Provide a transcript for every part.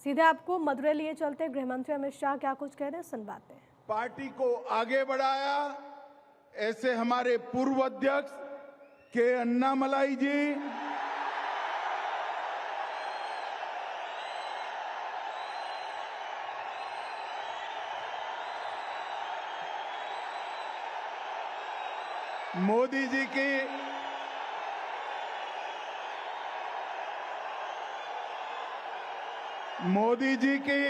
सीधे आपको मदुरै लिए चलते, गृह मंत्री अमित शाह क्या कुछ कह रहे हैं, सुनवाते हैं। पार्टी को आगे बढ़ाया ऐसे हमारे पूर्व अध्यक्ष के अन्नामलाई जी, मोदी जी की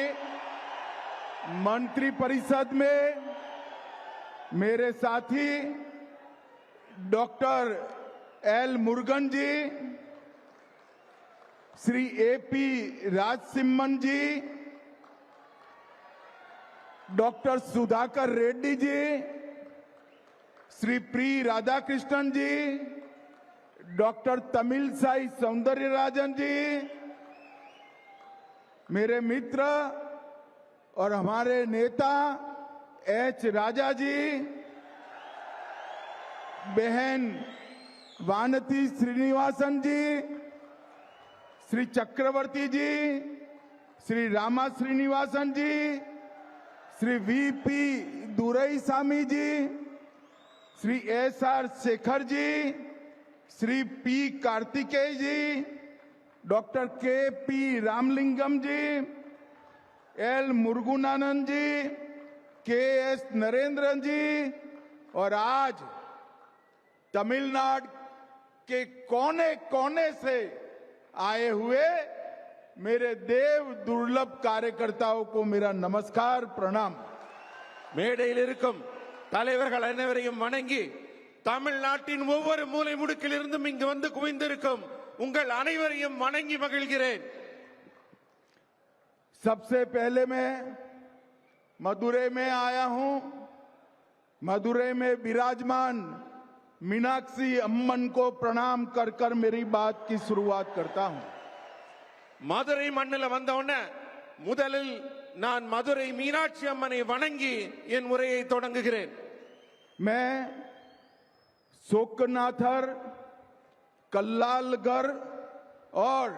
मंत्रिपरिषद में मेरे साथी डॉक्टर एल मुरुगन जी, श्री एपी राजसिम्मन जी, डॉक्टर सुधाकर रेड्डी जी, श्री प्री राधाकृष्णन जी, डॉक्टर तमिलसाई सौंदर्यराजन जी, मेरे मित्र और हमारे नेता एच राजा जी, बहन वानती श्रीनिवासन जी, श्री चक्रवर्ती जी, श्री रामा श्रीनिवासन जी, श्री वीपी दुरईसामी जी, श्री एसआर शेखर जी, श्री पी कार्तिकेय जी, डॉक्टर के पी रामलिंगम जी, एल मुरुगनानंद जी, के एस नरेंद्रन जी, और आज तमिलनाडु के कोने कोने से आए हुए मेरे देव दुर्लभ कार्यकर्ताओं को मेरा नमस्कार प्रणाम। மேடையில் இருக்கும் தலைவர்கள் அனைவரையும் வணங்கி, தமிழ்நாட்டின் ஒவ்வொரு மூலை முடுக்கிலிருந்தும் இங்கு வந்து குவிந்திருக்கும் உங்கள் அனைவரையும் வணங்கி மகிழ்கிறேன்। सबसे पहले मैं मदुरै में आया हूं। मदुरै में विराजमान मीनाक्षी अम्मन को प्रणाम कर कर मेरी बात की शुरुआत करता हूं। மதுரை மண்ணில் வந்தவுடனே முதலில் நான் மதுரை மீனாட்சி அம்மனை வணங்கி என் உரையை தொடங்குகிறேன்। मैं शोकनाथर, कल्लालगढ़ और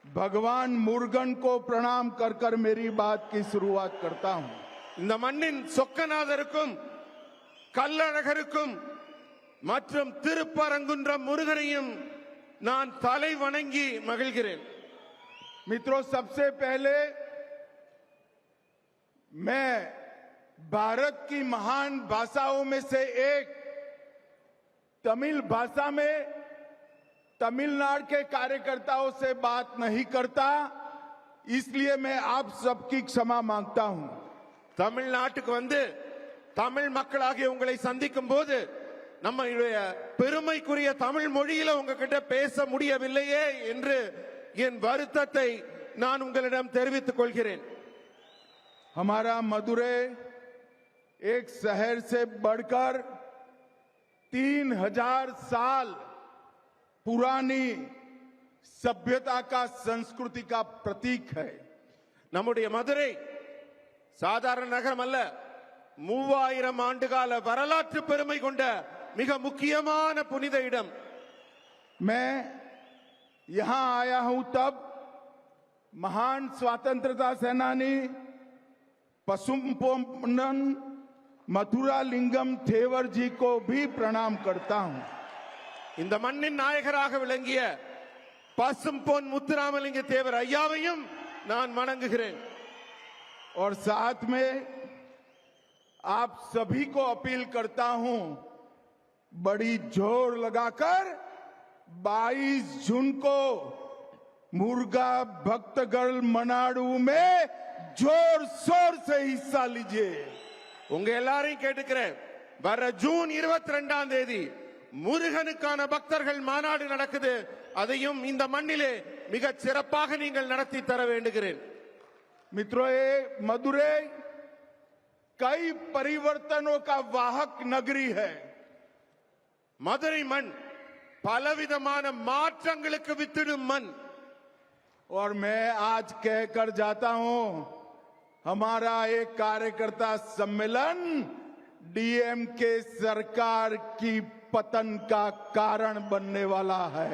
भगवान मुरुगन को प्रणाम कर कर मेरी बात की शुरुआत करता हूं। இந்த மண்ணின் சொக்கநாதருக்கும் கள்ளழகருக்கும் மற்றும் திருப்பரங்குன்றம் முருகனையும் நான் தலை வணங்கி மகிழ்கிறேன்। मित्रों, सबसे पहले मैं भारत की महान भाषाओं में से एक तमिल भाषा में तमिलनाडु के कार्यकर्ताओं से बात नहीं करता, इसलिए मैं आप सबकी क्षमा मांगता हूं। தமிழ்நாட்டுக்கு வந்து தமிழ் மக்களாகிய உங்களை சந்திக்கும் போது நம்மளுடைய பெருமைக்குரிய தமிழ் மொழியில உங்ககிட்ட பேச முடியவில்லையே என்று என் வருத்தத்தை நான் உங்களிடம் தெரிவித்துக் கொள்கிறேன்। हमारा मदुरै एक शहर से बढ़कर 3000 साल पुरानी सभ्यता का, संस्कृति का प्रतीक है। நம்முடைய மதுரை சாதாரண நகரம் அல்ல, 3000 ஆண்டுகால வரலாற்று பெருமை கொண்ட மிக முக்கியமான புனித இடம்। मैं यहां आया हूं तब महान स्वतंत्रता सेनानी पसुम्पोन्नन मथुरा लिंगम थेवर जी को भी प्रणाम करता हूं। இந்த மண்ணின் நாயகராக விளங்கிய பசும்பொன் முத்துராமலிங்க தேவர் ஐயாவையும் நான் வணங்குகிறேன்। और साथ में आप सभी को अपील करता हूं, बड़ी जोर लगाकर 22 जून को मुर्गा भक्तगढ़ मनाडू में जोर शोर से हिस्सा लीजिए। உங்க எல்லாரையும் கேட்டுக்கிறேன், வர ஜூன் 22ஆம் தேதி முருகனுக்கான பக்தர்கள் மாநாடு நடக்குது, அதையும் இந்த மண்ணிலே மிக சிறப்பாக நீங்கள் நடத்தி தர வேண்டுகிறேன்। मित्रों, ये मदुरै कई परिवर्तनों का वाहक नगरी है। மதுரை மண் பலவிதமான மாற்றங்களுக்கு வித்திடும் மண்। और मैं आज कहकर जाता हूं, हमारा एक कार्यकर्ता सम्मेलन डीएमके सरकार की पतन का कारण बनने वाला है।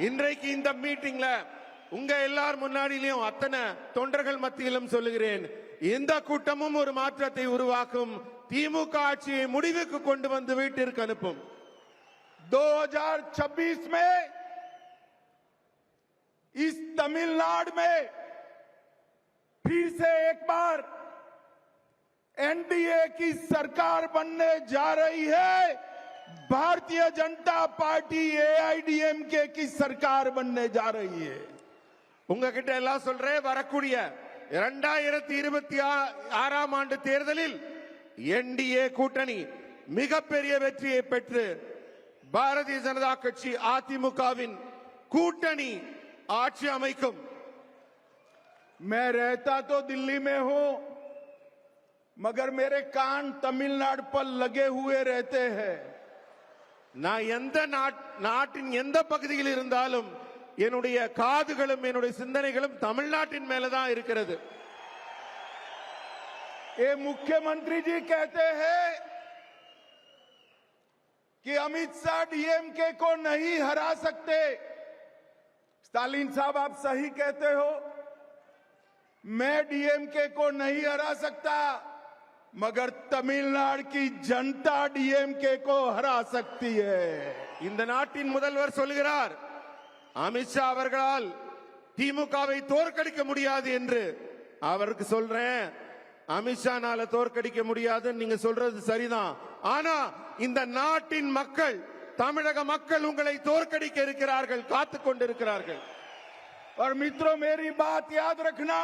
இன்றைக்கு இந்த மீட்டிங்ல உங்க எல்லார் முன்னாடியிலும் அத்தனை தொண்டர்கள் மத்தியிலும் சொல்லுகிறேன், இந்த கூட்டமும் ஒரு மாற்றத்தை உருவாக்கும். திமுக ஆட்சியை முடிவுக்கு கொண்டு வந்து வீட்டிற்கு அனுப்பும். 2026 में इस तमिलनाडु में फिर से एक बार एनडीए की सरकार बनने जा रही है। भारतीय जनता पार्टी एआईडीएमके की सरकार बनने जा रही है। உங்ககிட்ட எல்லாம் சொல்றேன், வரக்கூடிய 2026 ஆண்டு தேர்தலில் என்டிஏ கூட்டணி மிகப்பெரிய வெற்றியை பெற்று பாரதிய ஜனதா கட்சி அதிமுகவின் கூட்டணி ஆட்சி அமைக்கும். मैं रहता तो दिल्ली में हूं, मगर मेरे कान तमिलनाडु पर लगे हुए रहते हैं। நான் எந்த நாட்டின் எந்த பகுதியில் இருந்தாலும் என்னுடைய காதுகளும் என்னுடைய சிந்தனைகளும் தமிழ்நாட்டின் மேலதான் இருக்கிறது. ये मुख्यमंत्री जी कहते हैं कि अमित शाह डीएमके को नहीं हरा सकते। स्टालिन साहब, आप सही कहते हो, मैं डीएमके को नहीं हरा सकता, मगर तमिलनाडु की जनता डीएमके को हरा सकती है। இந்த நாட்டின் முதல்வர் சொல்கிறார், அமித்ஷா அவர்களால் திமுகவை தோற்கடிக்க முடியாது என்று. அவருக்கு சொல்றேன், அமித்ஷானால தோற்கடிக்க முடியாதுன்னு நீங்க சொல்றது சரிதான். ஆனா இந்த நாட்டின் மக்கள், தமிழக மக்கள் உங்களை தோற்கடிக்க இருக்கிறார்கள், காத்துக் கொண்டிருக்கிறார்கள். और मित्रों, मेरी बात याद रखना,